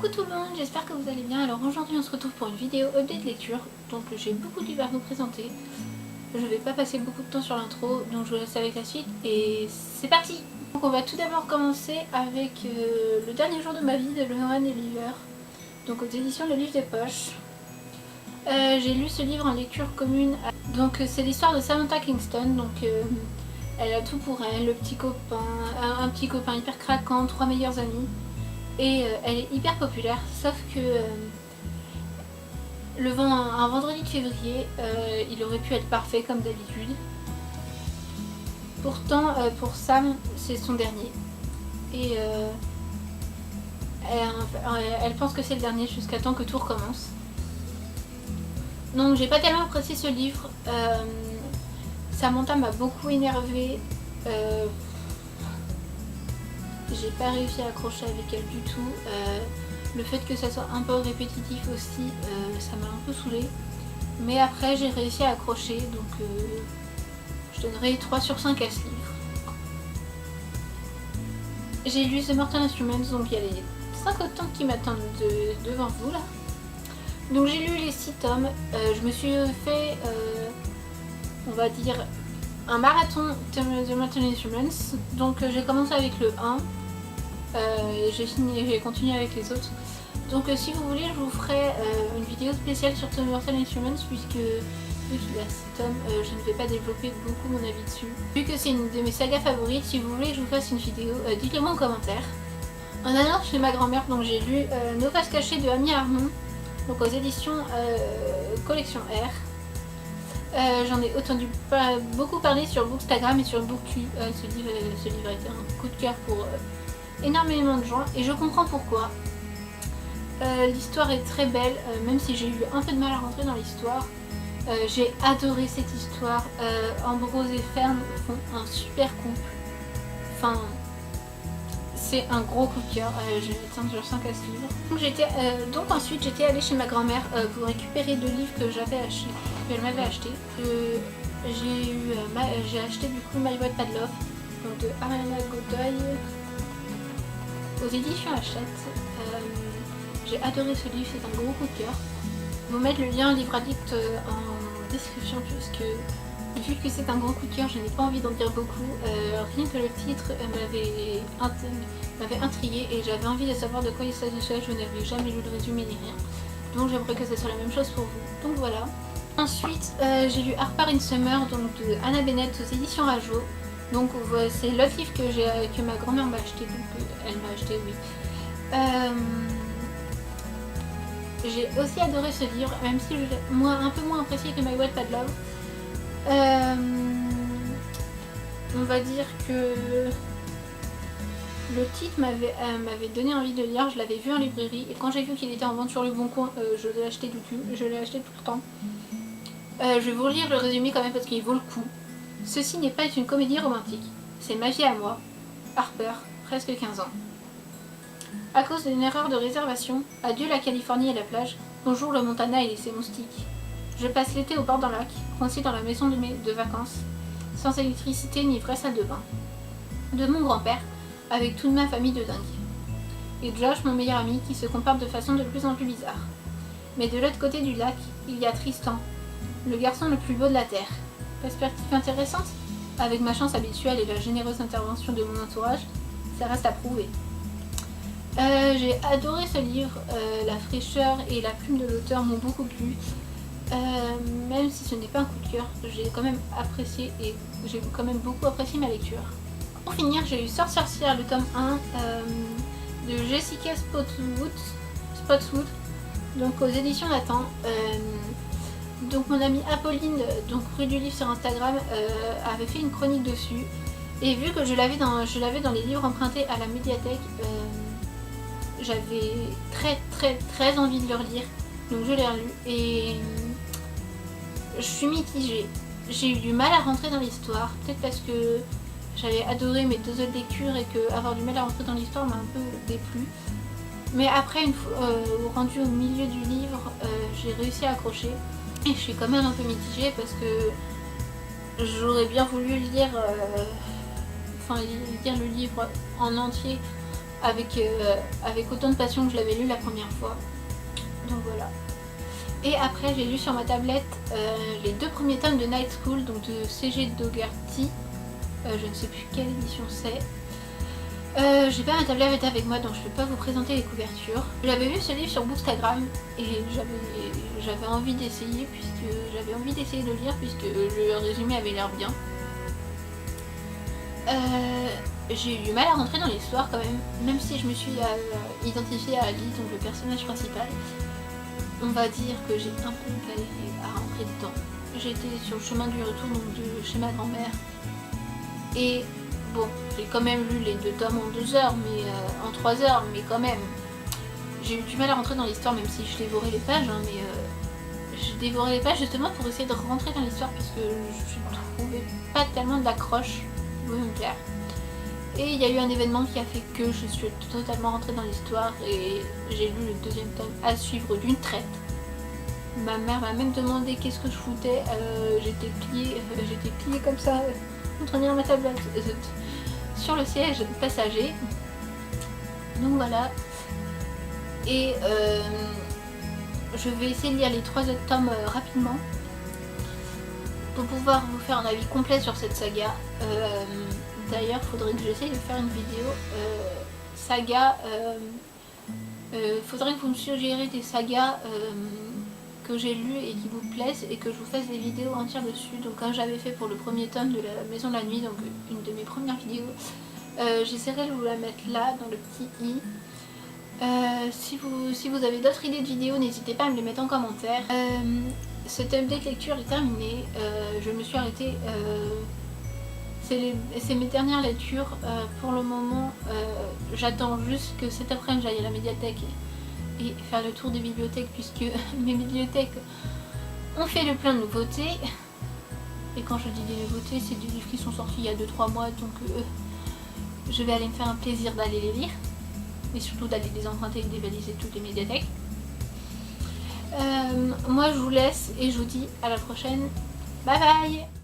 Coucou tout le monde, j'espère que vous allez bien. Alors aujourd'hui on se retrouve pour une vidéo update lecture. Donc j'ai beaucoup de livres à vous présenter. Je vais pas passer beaucoup de temps sur l'intro, donc je vous laisse avec la suite et c'est parti. Donc on va tout d'abord commencer avec le dernier jour de ma vie de Lohan et Oliver. Donc aux éditions Le Livre des Poches. J'ai lu ce livre en lecture commune. Donc c'est l'histoire de Samantha Kingston. Donc elle a tout pour elle, le petit copain, un petit copain hyper craquant, 3 meilleurs amis. Et elle est hyper populaire, sauf que un vendredi de février, il aurait pu être parfait comme d'habitude. Pourtant, pour Sam, c'est son dernier. Et elle pense que c'est le dernier jusqu'à temps que tout recommence. Donc j'ai pas tellement apprécié ce livre. Samantha m'a beaucoup énervée. J'ai pas réussi à accrocher avec elle du tout. Le fait que ça soit un peu répétitif aussi, ça m'a un peu saoulée. Mais après j'ai réussi à accrocher, donc je donnerai 3 sur 5 à ce livre. J'ai lu The Mortal Instruments, donc il y a les 5 autres tomes qui m'attendent devant vous là. Donc j'ai lu les 6 tomes, je me suis fait, on va dire, un marathon de The Mortal Instruments. Donc j'ai commencé avec le 1. J'ai continué avec les autres. Donc si vous voulez, je vous ferai une vidéo spéciale sur The Mortal Instruments, puisque vu qu'il y a 6 tomes, je ne vais pas développer beaucoup mon avis dessus. Vu que c'est une de mes sagas favorites, si vous voulez que je vous fasse une vidéo, dites-le moi en commentaire. En allant chez ma grand-mère, donc j'ai lu Nos faces cachées de Amy Armand, donc aux éditions Collection R. J'en ai entendu beaucoup parler sur Bookstagram et sur Booktube. Ce livre a été un coup de cœur pour énormément de gens et je comprends pourquoi. L'histoire est très belle, même si j'ai eu un peu de mal à rentrer dans l'histoire. J'ai adoré cette histoire. Ambrose et Fern font un super couple. Enfin, c'est un gros coup de cœur. J'ai 5 sur 5 à ce livre. Donc ensuite j'étais allée chez ma grand-mère pour récupérer 2 livres que qu'elle m'avait acheté. J'ai acheté du coup My White Padlove, donc de Ariana Godoy, aux éditions Hachette. J'ai adoré ce livre, c'est un gros coup de cœur. Je vais vous mettre le lien Livre Addict en description, puisque vu que c'est un gros coup de cœur, je n'ai pas envie d'en dire beaucoup. Rien que le titre m'avait intriguée et j'avais envie de savoir de quoi il s'agissait. Je n'avais jamais lu le résumé ni rien. Donc j'aimerais que ce soit la même chose pour vous. Donc voilà. Ensuite, j'ai lu Harper in Summer, donc de Anna Bennett aux éditions Rajo. Donc c'est l'autre livre que ma grand-mère m'a acheté, donc elle m'a acheté, oui. J'ai aussi adoré ce livre, même si je l'ai un peu moins apprécié que My White Padlove. On va dire que le titre m'avait donné envie de lire. Je l'avais vu en librairie et quand j'ai vu qu'il était en vente sur le Bon Coin, je l'ai acheté tout le temps. Je vais vous relire le résumé quand même parce qu'il vaut le coup. Ceci n'est pas une comédie romantique, c'est ma vie à moi, Harper, presque 15 ans. À cause d'une erreur de réservation, adieu la Californie et la plage, bonjour le Montana et ses moustiques. Je passe l'été au bord d'un lac, coincé dans la maison de vacances, sans électricité ni vraie salle de bain. De mon grand-père, avec toute ma famille de dingue. Et Josh, mon meilleur ami, qui se comporte de façon de plus en plus bizarre. Mais de l'autre côté du lac, il y a Tristan, le garçon le plus beau de la Terre. Perspective intéressante? Avec ma chance habituelle et la généreuse intervention de mon entourage, ça reste à prouver. J'ai adoré ce livre, la fraîcheur et la plume de l'auteur m'ont beaucoup plu. Même si ce n'est pas un coup de cœur, j'ai quand même apprécié et j'ai quand même beaucoup apprécié ma lecture. Pour finir, j'ai eu Sorcière, le tome 1 de Jessica Spotswood, donc aux éditions Nathan. Donc mon amie Apolline, donc rue du livre sur Instagram, avait fait une chronique dessus. Et vu que je l'avais dans les livres empruntés à la médiathèque, j'avais très envie de le relire. Donc je l'ai relu et je suis mitigée. J'ai eu du mal à rentrer dans l'histoire, peut-être parce que j'avais adoré mes 2 autres lectures et que avoir du mal à rentrer dans l'histoire m'a un peu déplu. Mais après, une fois rendu au milieu du livre, j'ai réussi à accrocher. Et je suis quand même un peu mitigée parce que j'aurais bien voulu lire le livre en entier avec autant de passion que je l'avais lu la première fois. Donc voilà. Et après j'ai lu sur ma tablette les 2 premiers tomes de Night School, donc de C.G. Dougherty. Je ne sais plus quelle édition c'est. J'ai pas ma tablette avec moi, donc je peux pas vous présenter les couvertures. J'avais vu ce livre sur Bookstagram et j'avais envie d'essayer de lire puisque le résumé avait l'air bien. J'ai eu du mal à rentrer dans l'histoire quand même si je me suis identifiée à Ali, donc le personnage principal. On va dire que j'ai un peu galéré à rentrer dedans. J'étais sur le chemin du retour, donc de chez ma grand-mère. Et bon, j'ai quand même lu les 2 tomes en 2 heures, mais en 3 heures, mais quand même. J'ai eu du mal à rentrer dans l'histoire, même si je dévorais les pages, hein, mais je dévorais les pages justement pour essayer de rentrer dans l'histoire, puisque je trouvais pas tellement d'accroche qui pouvait me plaire. Et il y a eu un événement qui a fait que je suis totalement rentrée dans l'histoire et j'ai lu le 2e tome à suivre d'une traite. Ma mère m'a même demandé qu'est-ce que je foutais, j'étais pliée comme ça contre ma tablette sur le siège passager. Donc voilà. Et je vais essayer de lire les 3 autres tomes rapidement pour pouvoir vous faire un avis complet sur cette saga. D'ailleurs, faudrait que j'essaye de faire une vidéo saga. Faudrait que vous me suggérez des sagas que j'ai lues et qui vous plaisent et que je vous fasse des vidéos entières dessus. Donc comme j'avais fait pour le premier tome de la Maison de la Nuit, donc une de mes premières vidéos, j'essaierai de vous la mettre là dans le petit i. Si vous avez d'autres idées de vidéos, n'hésitez pas à me les mettre en commentaire. Cette update lecture est terminée. Je me suis arrêtée. C'est mes dernières lectures. Pour le moment, j'attends juste que cet après-midi j'aille à la médiathèque et faire le tour des bibliothèques, puisque mes bibliothèques ont fait le plein de nouveautés. Et quand je dis des nouveautés, c'est des livres qui sont sortis il y a 2-3 mois, donc je vais aller me faire un plaisir d'aller les lire. Et surtout d'aller les emprunter et dévaliser toutes les médiathèques. Moi je vous laisse et je vous dis à la prochaine. Bye bye.